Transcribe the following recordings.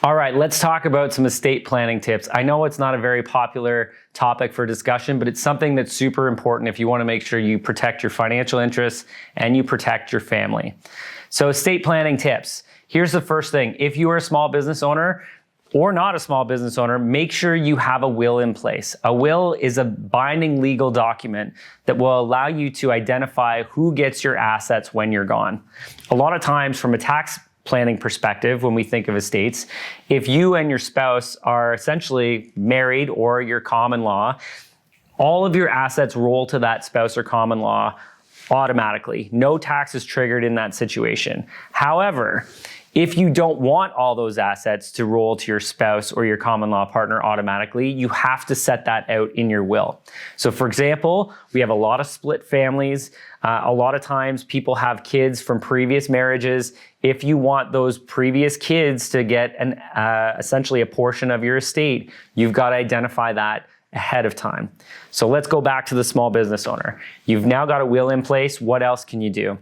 All right, let's talk about some estate planning tips. I know it's not a very popular topic for discussion, but it's something that's super important if you want to make sure you protect your financial interests and you protect your family. So estate planning tips. Here's the first thing. If you are a small business owner or not a small business owner, make sure you have a will in place. A will is a binding legal document that will allow you to identify who gets your assets when you're gone. A lot of times from a tax planning perspective, when we think of estates, if you and your spouse are essentially married or you're common law, all of your assets roll to that spouse or common law automatically. No tax is triggered in that situation. However, if you don't want all those assets to roll to your spouse or your common law partner automatically, you have to set that out in your will. So for example, we have a lot of split families. A lot of times people have kids from previous marriages. If you want those previous kids to get essentially a portion of your estate, you've got to identify that ahead of time. So let's go back to the small business owner. You've now got a will in place. What else can you do?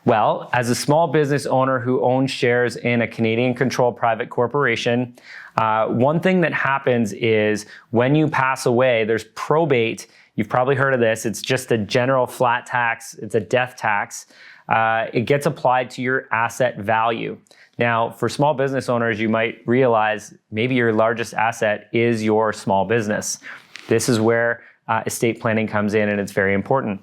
Well, as a small business owner who owns shares in a Canadian-controlled private corporation, one thing that happens is when you pass away, there's probate. You've probably heard of this. It's just a general flat tax. It's a death tax. It gets applied to your asset value. Now, for small business owners, you might realize maybe your largest asset is your small business. This is where estate planning comes in, and it's very important.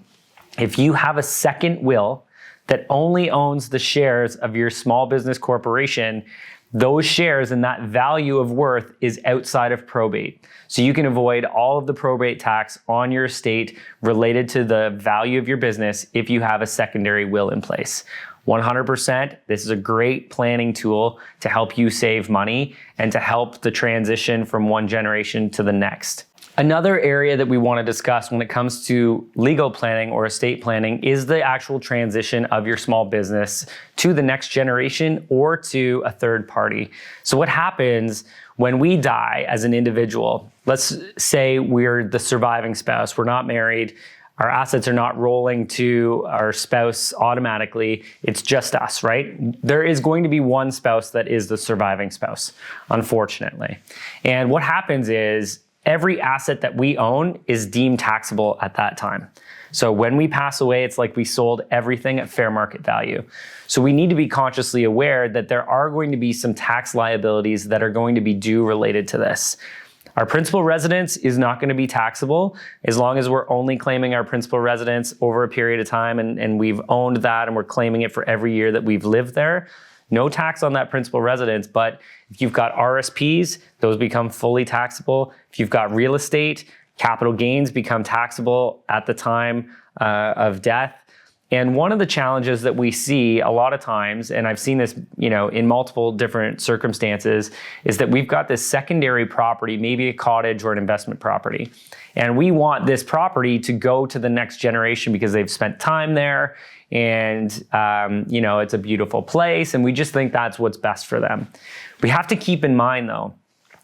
If you have a second will that only owns the shares of your small business corporation, those shares and that value of worth is outside of probate. So you can avoid all of the probate tax on your estate related to the value of your business if you have a secondary will in place. 100%, this is a great planning tool to help you save money and to help the transition from one generation to the next. Another area that we want to discuss when it comes to legal planning or estate planning is the actual transition of your small business to the next generation or to a third party. So what happens when we die as an individual? Let's say we're the surviving spouse, we're not married, our assets are not rolling to our spouse automatically, it's just us, right? There is going to be one spouse that is the surviving spouse, unfortunately. And what happens is every asset that we own is deemed taxable at that time. So when we pass away, it's like we sold everything at fair market value. So we need to be consciously aware that there are going to be some tax liabilities that are going to be due related to this. Our principal residence is not going to be taxable as long as we're only claiming our principal residence over a period of time and we've owned that and we're claiming it for every year that we've lived there. No tax on that principal residence, but if you've got RRSPs, those become fully taxable. If you've got real estate, capital gains become taxable at the time of death. And one of the challenges that we see a lot of times, and I've seen this, in multiple different circumstances, is that we've got this secondary property, maybe a cottage or an investment property. And we want this property to go to the next generation because they've spent time there and, it's a beautiful place. And we just think that's what's best for them. We have to keep in mind though,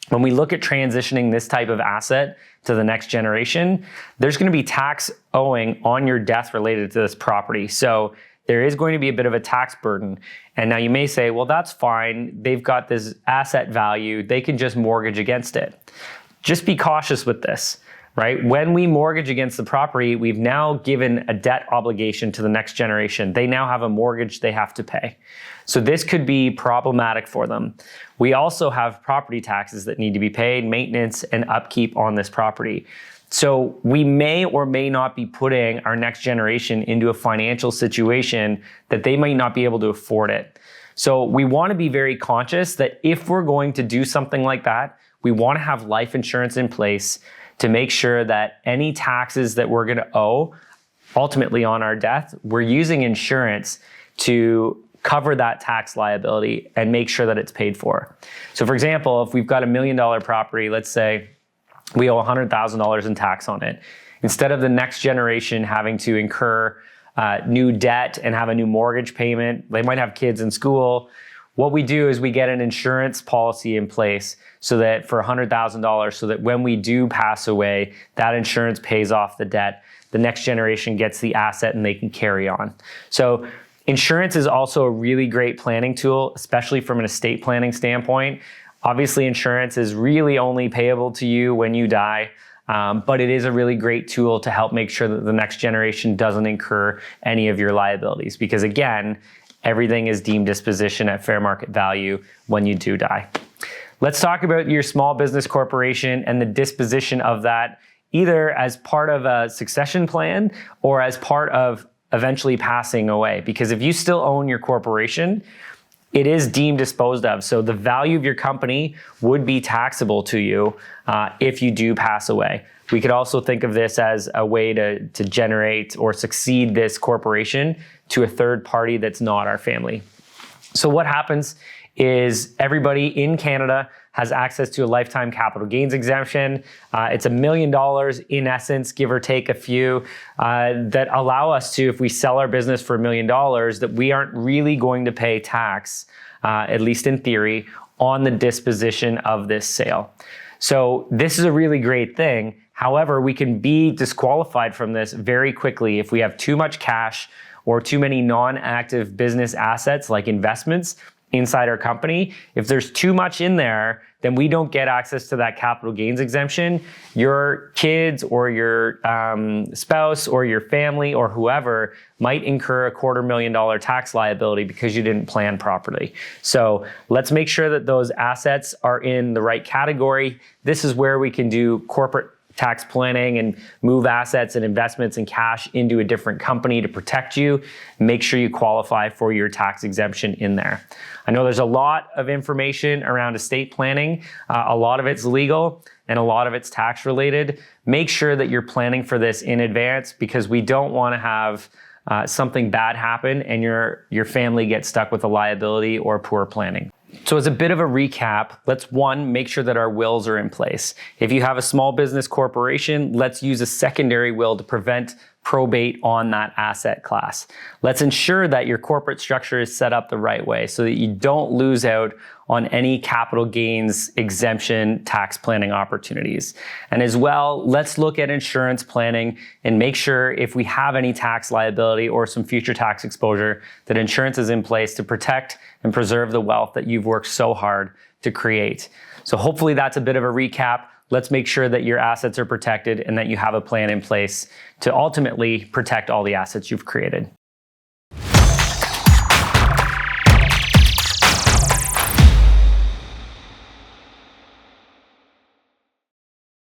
when we look at transitioning this type of asset to the next generation, there's going to be tax owing on your death related to this property. So there is going to be a bit of a tax burden. And now you may say, well, that's fine. They've got this asset value. They can just mortgage against it. Just be cautious with this, right? When we mortgage against the property, we've now given a debt obligation to the next generation. They now have a mortgage they have to pay. So this could be problematic for them. We also have property taxes that need to be paid, maintenance and upkeep on this property. So we may or may not be putting our next generation into a financial situation that they might not be able to afford it. So we want to be very conscious that if we're going to do something like that, we want to have life insurance in place to make sure that any taxes that we're going to owe ultimately on our death, we're using insurance to cover that tax liability and make sure that it's paid for. So for example, if we've got $1 million property, let's say we owe $100,000 in tax on it. Instead of the next generation having to incur new debt and have a new mortgage payment, they might have kids in school. What we do is we get an insurance policy in place so that for $100,000, so that when we do pass away, that insurance pays off the debt. The next generation gets the asset and they can carry on. So insurance is also a really great planning tool, especially from an estate planning standpoint. Obviously, insurance is really only payable to you when you die, but it is a really great tool to help make sure that the next generation doesn't incur any of your liabilities, because again, everything is deemed disposition at fair market value when you do die. Let's talk about your small business corporation and the disposition of that, either as part of a succession plan or as part of eventually passing away. Because if you still own your corporation, it is deemed disposed of. So the value of your company would be taxable to you if you do pass away. We could also think of this as a way to generate or succeed this corporation to a third party that's not our family. So what happens is everybody in Canada has access to a Lifetime Capital Gains Exemption. It's $1 million in essence, give or take a few, that allow us to, if we sell our business for $1 million, that we aren't really going to pay tax, at least in theory, on the disposition of this sale. So this is a really great thing. However, we can be disqualified from this very quickly if we have too much cash or too many non-active business assets like investments inside our company. If there's too much in there, then we don't get access to that capital gains exemption. Your kids or your spouse or your family or whoever might incur a $250,000 tax liability because you didn't plan properly. So let's make sure that those assets are in the right category. This is where we can do corporate tax planning and move assets and investments and cash into a different company to protect you. Make sure you qualify for your tax exemption in there. I know there's a lot of information around estate planning. A lot of it's legal and a lot of it's tax related. Make sure that you're planning for this in advance, because we don't want to have something bad happen and your family gets stuck with a liability or poor planning. So as a bit of a recap, let's make sure that our wills are in place. If you have a small business corporation, let's use a secondary will to prevent probate on that asset class. Let's ensure that your corporate structure is set up the right way so that you don't lose out on any capital gains exemption tax planning opportunities. And as well, let's look at insurance planning and make sure if we have any tax liability or some future tax exposure, that insurance is in place to protect and preserve the wealth that you've worked so hard to create. So hopefully that's a bit of a recap. Let's make sure that your assets are protected and that you have a plan in place to ultimately protect all the assets you've created.